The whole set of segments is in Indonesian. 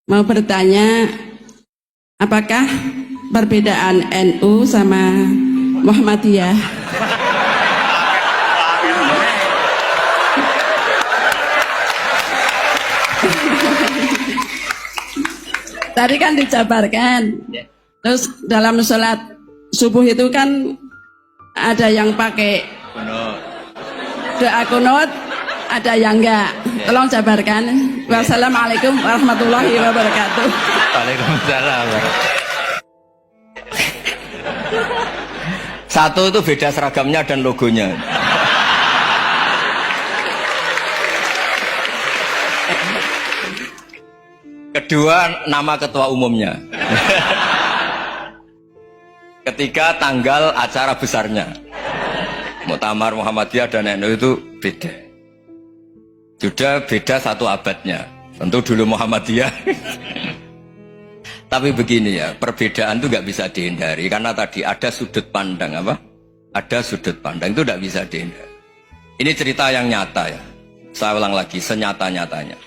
mau bertanya, apakah perbedaan NU sama Muhammadiyah? Tadi kan dijabarkan, terus dalam sholat subuh itu kan ada yang pakai doa kunut, ada yang enggak. Tolong jabarkan. Wassalamualaikum warahmatullahi wabarakatuh. Waalaikumsalam. Satu itu beda seragamnya dan logonya. Kedua, nama ketua umumnya. Ketiga, tanggal acara besarnya. Muktamar Muhammadiyah dan NU itu beda. Sudah beda satu abadnya. Tentu dulu Muhammadiyah. Tapi begini ya, perbedaan itu nggak bisa dihindari. Karena tadi ada sudut pandang apa? Ada sudut pandang, itu nggak bisa dihindari. Ini cerita yang nyata ya. Saya ulang lagi, senyata-nyatanya.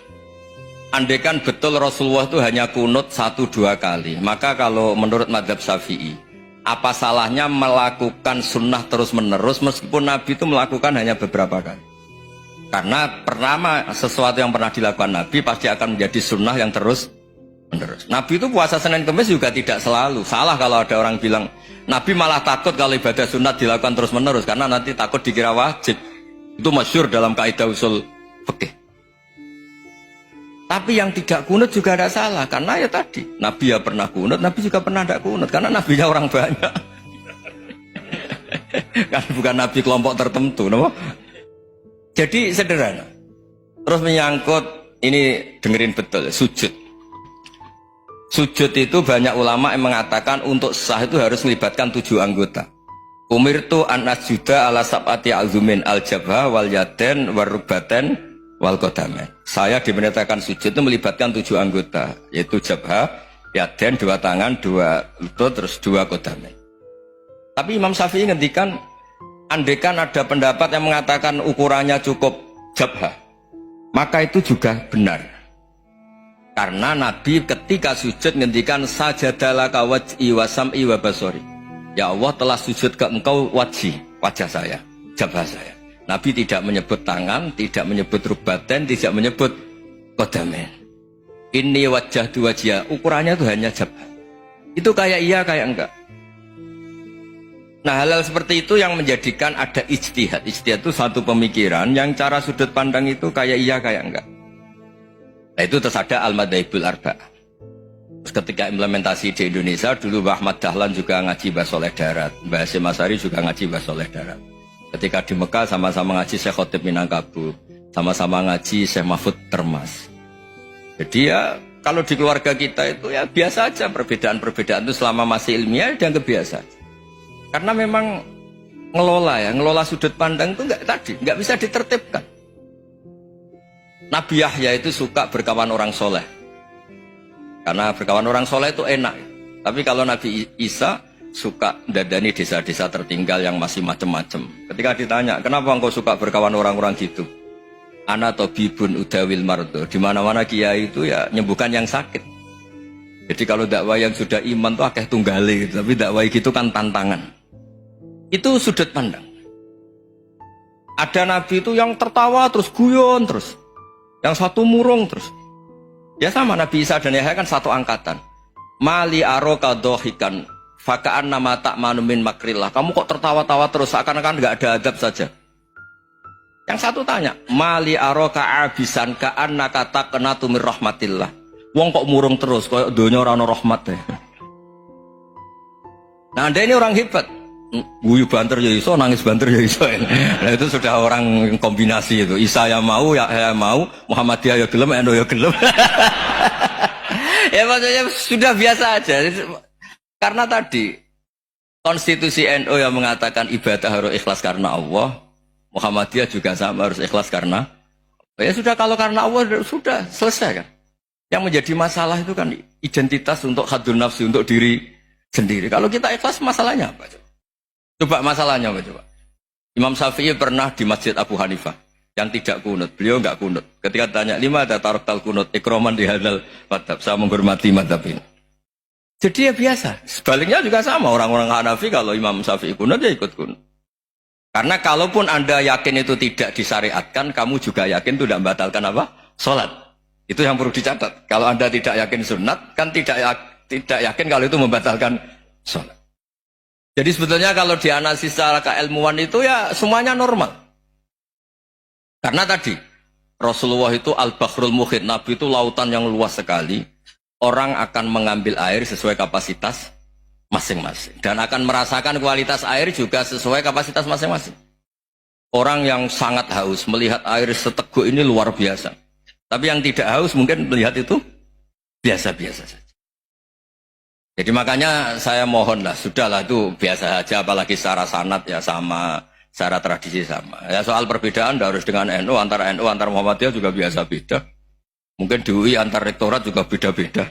Andaikan betul Rasulullah itu hanya kunut 1-2 kali, maka kalau menurut mazhab Syafi'i, apa salahnya melakukan sunnah terus-menerus meskipun Nabi itu melakukan hanya beberapa kali? Karena pertama, sesuatu yang pernah dilakukan Nabi pasti akan menjadi sunnah yang terus-menerus. Nabi itu puasa Senin Kamis juga tidak selalu. Salah kalau ada orang bilang, Nabi malah takut kalau ibadah sunat dilakukan terus-menerus, karena nanti takut dikira wajib. Itu masyhur dalam kaidah usul fikih. Tapi yang tidak kunut juga ada salah, karena ya tadi Nabi ya pernah kunut, Nabi juga pernah tidak kunut, karena nabinya orang banyak. Kan bukan nabi kelompok tertentu, no? Jadi sederhana. Terus menyangkut ini, dengerin betul, sujud. Sujud itu banyak ulama yang mengatakan untuk sah itu harus melibatkan 7 anggota. Umirtu an asjuda ala sab'ati azumin al-jabha wal yaden warrubaten wal qadamen. Saya diperintahkan sujud itu melibatkan 7 anggota, yaitu jabha, yaden 2 tangan, 2 lutut, terus 2 qadamen. Tapi Imam Syafi'i ngendikan, andaikan ada pendapat yang mengatakan ukurannya cukup jabha, maka itu juga benar. Karena Nabi ketika sujud ngendikan sajadalaka waj'i wa sam'i wa basori. Ya Allah telah sujud ke engkau wajah saya, jabha saya. Nabi tidak menyebut tangan, tidak menyebut rubaten, tidak menyebut qadamen. Ini wajah dua wajah, ukurannya itu hanya jabha. Itu kayak iya, kayak enggak. Nah, hal-hal seperti itu yang menjadikan ada ijtihad. Ijtihad itu satu pemikiran yang cara sudut pandang itu kayak iya, kayak enggak. Nah, itu terus ada al-madhaibul arba'ah. Terus ketika implementasi di Indonesia, dulu Mbah Ahmad Dahlan juga ngaji Mbah Soleh Darat, Mbah Hasyim Asy'ari juga ngaji Mbah Soleh Darat. Ketika di Mekah sama-sama ngaji Syekh Khotib Minangkabau, sama-sama ngaji Syekh Mahfud Termas. Jadi ya kalau di keluarga kita itu ya biasa aja, perbedaan-perbedaan itu selama masih ilmiah dianggap biasa. Karena memang ngelola sudut pandang itu nggak bisa ditertibkan. Nabi Yahya itu suka berkawan orang soleh, karena berkawan orang soleh itu enak. Tapi kalau Nabi Isa suka dadani desa-desa tertinggal yang masih macem-macem. Ketika ditanya, kenapa engkau suka berkawan orang-orang gitu? Ana tabibun udawil mardo. Di mana-mana kiai itu ya nyembuhkan yang sakit. Jadi kalau dakwah yang sudah iman tuh akeh tunggale gitu. Tapi dakwah gitu kan tantangan. Itu sudut pandang. Ada nabi itu yang tertawa terus guyon terus. Yang satu murung terus. Ya sama Nabi Isa dan Yahya kan satu angkatan. Mali aroka dohikan fakaan nama tak manumin makrillah. Kamu kok tertawa-tawa terus, seakan-akan nggak ada adab saja. Yang satu tanya, mali aroka abisan kaan nakata kena tumir rahmatillah. Wong kok murung terus, kok dunia orang rahmat ya. Nah, Anda ini orang hebat. Guyu banter ya iso, nangis banter ya iso. Nah, itu sudah orang kombinasi itu. Isa ya mau, ya mau, Muhammadiyah ya gelem, NU ya gelem. Ya maksudnya sudah biasa aja. Karena tadi konstitusi NU yang mengatakan ibadah harus ikhlas karena Allah, Muhammadiyah juga sama harus ikhlas karena ya sudah, kalau karena Allah sudah selesai kan. Yang menjadi masalah itu kan identitas untuk hadun nafsi, untuk diri sendiri. Kalau kita ikhlas masalahnya apa? Coba masalahnya apa coba? Imam Syafi'i pernah di Masjid Abu Hanifah. yang tidak kunut. Beliau enggak kunut. Ketika tanya, lima ada taroktal kunut, ikroman di hadal madhab. Saya menghormati madhab ini. Jadi ya biasa. Sebaliknya juga sama. Orang-orang Hanafi kalau Imam Syafi'i kunut, ya ikut kunut. Karena kalaupun Anda yakin itu tidak disyariatkan, kamu juga yakin itu tidak membatalkan apa? Sholat. Itu yang perlu dicatat. Kalau Anda tidak yakin sunat, kan tidak yakin kalau itu membatalkan sholat. Jadi sebetulnya kalau dianalisis secara keilmuan itu ya semuanya normal. Karena tadi Rasulullah itu al-bahrul muhit, Nabi itu lautan yang luas sekali. Orang akan mengambil air sesuai kapasitas masing-masing. Dan akan merasakan kualitas air juga sesuai kapasitas masing-masing. Orang yang sangat haus melihat air seteguk ini luar biasa. Tapi yang tidak haus mungkin melihat itu biasa-biasa saja. Jadi makanya saya mohonlah, sudahlah itu biasa saja, apalagi secara sanad ya sama, secara tradisi sama. Ya soal perbedaan harus dengan NU, antara Muhammadiyah juga biasa beda. Mungkin di UI antar rektorat juga beda-beda.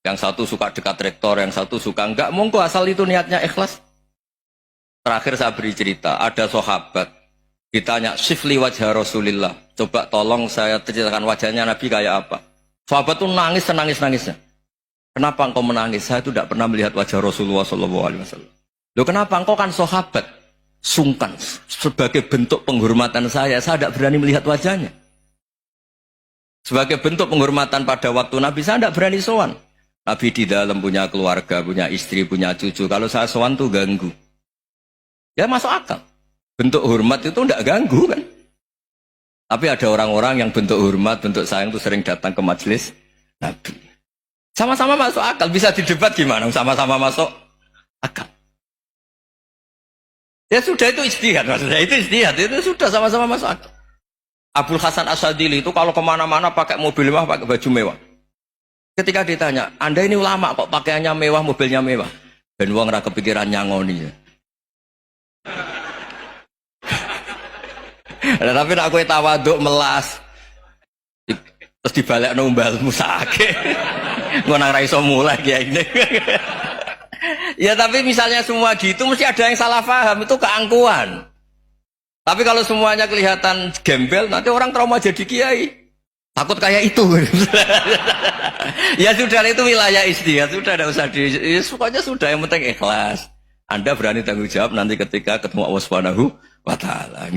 Yang satu suka dekat rektor, yang satu suka enggak. Monggo asal itu niatnya ikhlas. Terakhir saya beri cerita, ada sahabat ditanya, "Sifli wajah Rasulillah." Coba tolong saya ceritakan wajahnya Nabi kayak apa. Sahabat tuh nangis senangis-nangisnya. Kenapa engkau menangis? Saya itu tidak pernah melihat wajah Rasulullah SAW. Loh kenapa? Engkau kan sahabat. Sungkan. Sebagai bentuk penghormatan saya tidak berani melihat wajahnya. Sebagai bentuk penghormatan pada waktu Nabi, saya tidak berani sowan. Nabi di dalam punya keluarga, punya istri, punya cucu. Kalau saya sowan tuh ganggu. Ya masuk akal. Bentuk hormat itu tidak ganggu kan. Tapi ada orang-orang yang bentuk hormat, bentuk sayang itu sering datang ke majelis Nabi. Sama-sama masuk akal. Bisa didebat gimana? Sama-sama masuk akal. Ya sudah, itu ijtihad maksudnya. Itu ijtihad. Itu sudah sama-sama masuk akal. Abul Hasan Asyadili itu kalau kemana-mana pakai mobil mewah, pakai baju mewah. Ketika ditanya, Anda ini ulama kok pakaiannya mewah, mobilnya mewah. Dan uang rakyat kepikiran nyangoni ya. Tapi aku tawaduk melas. Terus dibalik numbalmu sakit. Ngonang ra iso mulai kayak ini. Ya tapi misalnya semua gitu mesti ada yang salah paham, itu keangkuhan. Tapi kalau semuanya kelihatan gembel, nanti orang trauma jadi kiai. Takut kayak itu. Ya sudah, itu wilayah ijtihad, sudah tidak usah pokoknya sudah, yang penting ikhlas. Anda berani tanggung jawab nanti ketika ketemu Allah Subhanahu wa taala.